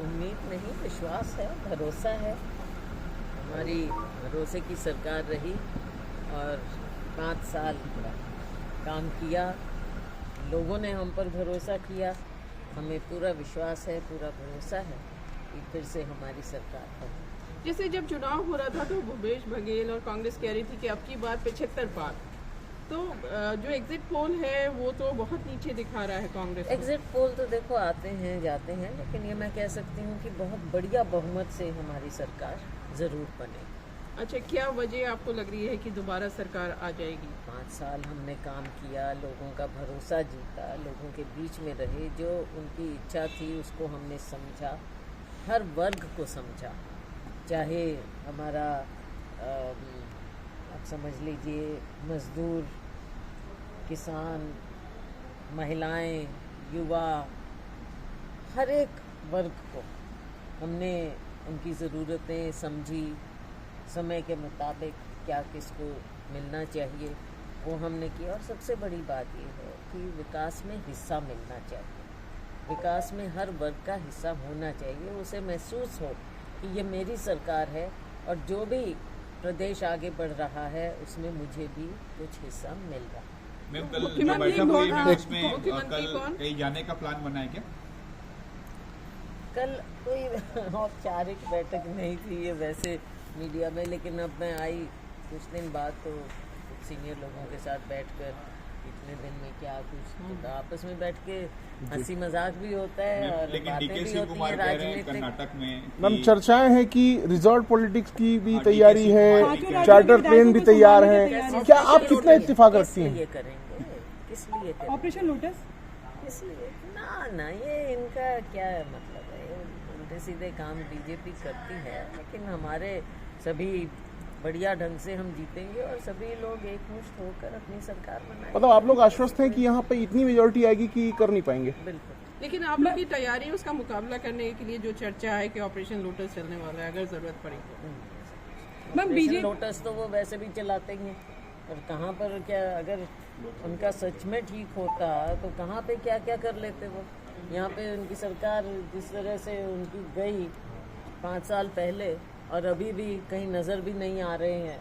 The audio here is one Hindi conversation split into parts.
उम्मीद नहीं, विश्वास है, भरोसा है। हमारी भरोसे की सरकार रही और 5 साल काम किया, लोगों ने हम पर भरोसा किया, हमें पूरा विश्वास है, पूरा भरोसा है कि फिर से हमारी सरकार है। जैसे जब चुनाव हो रहा था तो भूपेश बघेल और कांग्रेस कह रही थी कि अब की बार 75 पार, तो जो एग्जिट पोल है वो तो बहुत नीचे दिखा रहा है कांग्रेस को। एग्जिट पोल तो देखो आते हैं जाते हैं, लेकिन ये मैं कह सकती हूँ कि बहुत बढ़िया बहुमत से हमारी सरकार ज़रूर बने। अच्छा, क्या वजह आपको लग रही है कि दोबारा सरकार आ जाएगी? 5 साल हमने काम किया, लोगों का भरोसा जीता, लोगों के बीच में रहे, जो उनकी इच्छा थी उसको हमने समझा, हर वर्ग को समझा, चाहे हमारा आप समझ लीजिए मज़दूर, किसान, महिलाएं, युवा, हर एक वर्ग को हमने उनकी ज़रूरतें समझी, समय के मुताबिक क्या किसको मिलना चाहिए वो हमने किया। और सबसे बड़ी बात ये है कि विकास में हिस्सा मिलना चाहिए, विकास में हर वर्ग का हिस्सा होना चाहिए, उसे महसूस हो कि ये मेरी सरकार है और जो भी प्रदेश आगे बढ़ रहा है उसमें मुझे भी कुछ हिस्सा मिल रहा है। मैम, कल जो बैठक हुई मैम उसमें कल कहीं जाने का प्लान बना है क्या? कल कोई औपचारिक बैठक नहीं थी ये वैसे मीडिया में, लेकिन अब मैं आई कुछ दिन बाद तो कुछ सीनियर लोगों के साथ बैठकर इतने दिन में क्या कुछ तो आपस में बैठ के हंसी मजाक भी होता है और लेकिन बातें डीके भी शिव होती कुमार हैं कह रहे हैं राजनीतिक। कर्नाटक में मैम चर्चाएं हैं कि रिजॉर्ट पॉलिटिक्स की भी हाँ, तैयारी DK है, शिव चार्टर प्लेन भी तैयार है, क्या आप कितना इत्तेफाक किस रखती हैं? लिए करेंगे, किस लिए करेंगे? ऑपरेशन लोटस इसलिए ना ये इनका क्या मतलब है, उल्टे सीधे काम बीजेपी करती है, लेकिन हमारे सभी बढ़िया ढंग से हम जीतेंगे और सभी लोग एकमुश्त होकर अपनी सरकार बनाएंगे। मतलब आप लोग आश्वस्त हैं कि यहाँ पे इतनी मेजोरिटी आएगी कि कर नहीं पाएंगे? बिल्कुल। लेकिन आप लोग की तैयारी उसका मुकाबला करने के लिए जो चर्चा है कि ऑपरेशन लोटस चलने वाला है अगर जरूरत पड़ी तो। मैम बीजेपी लोटस तो वो वैसे भी चलाते ही हैं, और कहाँ पर क्या अगर उनका सच में ठीक होता तो कहाँ पे क्या क्या कर लेते वो। यहाँ पे उनकी सरकार जिस तरह से उनकी गई 5 साल पहले और अभी भी कहीं नज़र भी नहीं आ रहे हैं,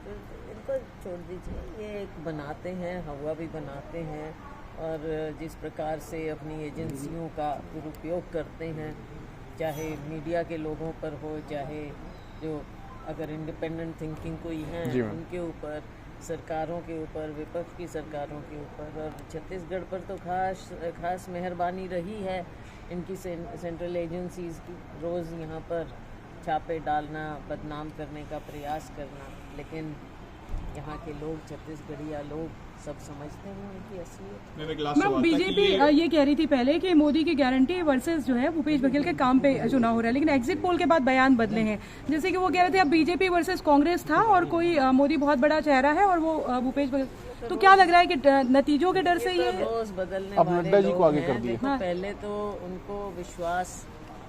तो इनको छोड़ दीजिए। ये एक बनाते हैं, हवा भी बनाते हैं, और जिस प्रकार से अपनी एजेंसियों का दुरुपयोग करते हैं, चाहे मीडिया के लोगों पर हो, चाहे जो अगर इंडिपेंडेंट थिंकिंग कोई हैं उनके ऊपर, सरकारों के ऊपर, विपक्ष की सरकारों के ऊपर। और छत्तीसगढ़ पर तो खास मेहरबानी रही है इनकी सेंट्रल एजेंसीज़ की, रोज़ यहाँ पर छापे डालना, बदनाम करने का प्रयास करना, लेकिन यहाँ के लोग, छत्तीसगढ़िया लोग सब समझते हैं उनकी असलियत। मैम बीजेपी ये कह रही थी पहले कि मोदी की गारंटी वर्सेस जो है भूपेश बघेल के काम पे चुनाव हो रहा है, लेकिन एग्जिट पोल के बाद बयान बदले हैं, जैसे कि वो कह रहे थे अब बीजेपी वर्सेस कांग्रेस था और कोई मोदी बहुत बड़ा चेहरा है और वो भूपेश बघेल, तो क्या लग रहा है कि नतीजों के डर से ये रोज बदलने अब नड्डा जी को आगे कर दिया। देखो पहले तो उनको विश्वास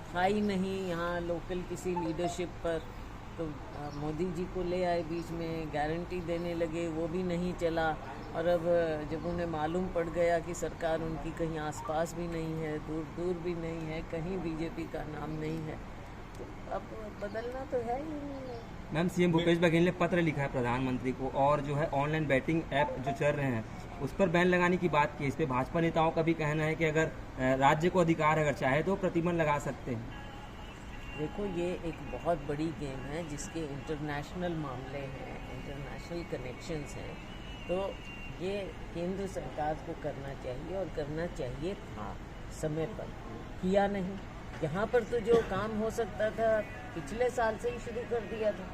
था ही नहीं यहाँ लोकल किसी लीडरशिप पर, तो मोदी जी को ले आए बीच में, गारंटी देने लगे, वो भी नहीं चला। और अब जब उन्हें मालूम पड़ गया कि सरकार उनकी कहीं आसपास भी नहीं है, दूर दूर भी नहीं है, कहीं बीजेपी का नाम नहीं है, तो अब बदलना तो है ही नहीं। मैम सीएम भूपेश बघेल ने पत्र लिखा है प्रधानमंत्री को, और जो है ऑनलाइन बैटिंग ऐप जो चल रहे हैं उस पर बैन लगाने की बात की। इस पर भाजपा नेताओं का भी कहना है कि अगर राज्य को अधिकार अगर चाहे तो प्रतिबंध लगा सकते हैं। देखो ये एक बहुत बड़ी गेम है जिसके इंटरनेशनल मामले हैं, इंटरनेशनल कनेक्शंस हैं, तो ये केंद्र सरकार को करना चाहिए और करना चाहिए था समय पर, किया नहीं। यहाँ पर तो जो काम हो सकता था पिछले साल से ही शुरू कर दिया था।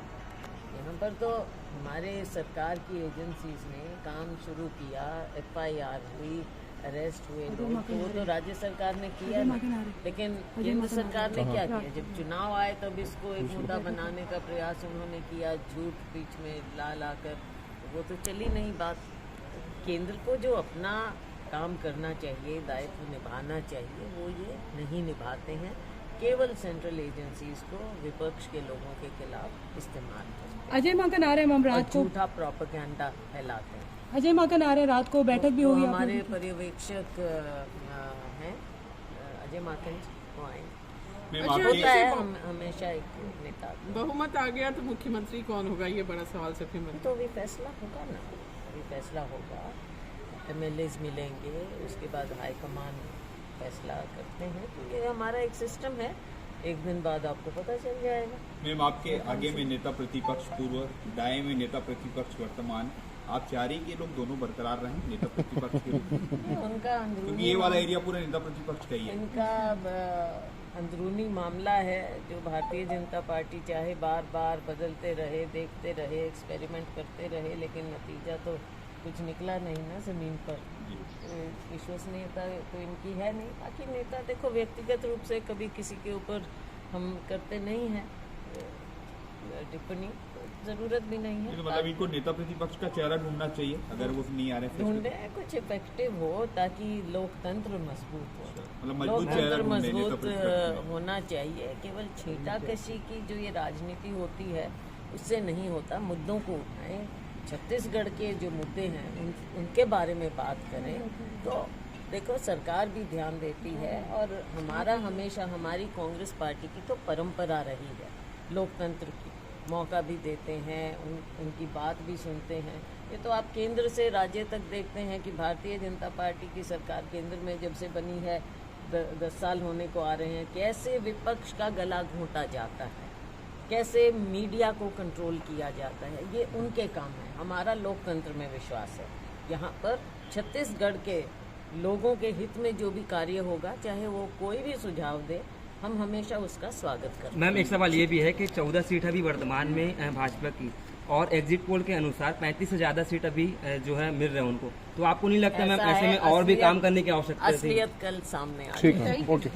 यहाँ पर तो हमारे सरकार की एजेंसीज ने काम शुरू किया, FIR हुई, अरेस्ट हुए लोग, तो वो तो राज्य सरकार ने किया नहीं, लेकिन केंद्र सरकार ने क्या किया? जब चुनाव आए तब इसको एक मुद्दा बनाने का प्रयास उन्होंने किया, झूठ बीच में ला कर, वो तो चली नहीं बात। केंद्र को जो अपना काम करना चाहिए, दायित्व निभाना चाहिए, वो ये नहीं निभाते हैं, केवल सेंट्रल एजेंसीज को विपक्ष के लोगों के खिलाफ इस्तेमाल करते हैं। अजय मां का नारा है मैम रात को, झूठा प्रोपेगेंडा फैलाते हैं। अजय मां का नारा है रात को बैठक भी होगी। हमारे पर्यवेक्षक हैं अजय माकन, वो आए। मैम अच्छा, आपके होता है हमेशा एक नेता। बहुमत आ गया तो मुख्यमंत्री कौन होगा, ये बड़ा सवाल सबके मन में। तो अभी फैसला होगा ना, अभी फैसला होगा, MLAs मिलेंगे, उसके बाद हाईकमान फैसला करते हैं। तो ये हमारा एक सिस्टम है, एक दिन बाद आपको पता चल जाएगा। मैम आपके आगे में नेता प्रतिपक्ष पूर्व, दाएं में नेता प्रतिपक्ष वर्तमान, आप चाह रही कि ये लोग दोनों बरकरार रहें नेता प्रतिपक्ष के रूप में? उनका क्योंकि ये वाला एरिया पूरा नेता प्रतिपक्ष का ही है। इनका अंदरूनी मामला है, जो भारतीय जनता पार्टी चाहे बार बार बदलते रहे, देखते रहे, एक्सपेरिमेंट करते रहे, लेकिन नतीजा तो कुछ निकला नहीं ना जमीन पर। विश्वसनीयता तो इनकी है नहीं। बाकी नेता देखो, व्यक्तिगत रूप से कभी किसी के ऊपर हम करते नहीं हैं टिप्पणी, जरूरत भी नहीं है। तो मतलब इनको नेता प्रतिपक्ष का चेहरा ढूंढना चाहिए अगर वो नहीं आ रहे। ढूंढे कुछ इफेक्टिव हो ताकि लोकतंत्र मजबूत हो। मतलब मजबूत चेहरा लोकतंत्र ढूंढे नेता मजबूत प्रतिपक्ष में। होना चाहिए। केवल छींटाकशी की जो ये राजनीति होती है उससे नहीं होता। मुद्दों को उठाएं, छत्तीसगढ़ के जो मुद्दे हैं उनके बारे में बात करें। तो देखो, सरकार भी ध्यान देती है और हमारा हमेशा, हमारी कांग्रेस पार्टी की तो परंपरा रही है लोकतंत्र की, मौका भी देते हैं, उनकी बात भी सुनते हैं। ये तो आप केंद्र से राज्य तक देखते हैं कि भारतीय जनता पार्टी की सरकार केंद्र में जब से बनी है, 10 साल होने को आ रहे हैं, कैसे विपक्ष का गला घोंटा जाता है, कैसे मीडिया को कंट्रोल किया जाता है, ये उनके काम है। हमारा लोकतंत्र में विश्वास है। यहाँ पर छत्तीसगढ़ के लोगों के हित में जो भी कार्य होगा, चाहे वो कोई भी सुझाव दे, हम हमेशा उसका स्वागत करते हैं। मैम एक सवाल ये भी है कि 14 सीट अभी वर्तमान में भाजपा की, और एग्जिट पोल के अनुसार 35 से ज्यादा सीट अभी जो है मिल रहे हैं उनको, तो आपको नहीं लगता मैम ऐसे में और भी काम करने की आवश्यकता है? असलियत कल सामने आ ठीक है, जाएगी। ओके।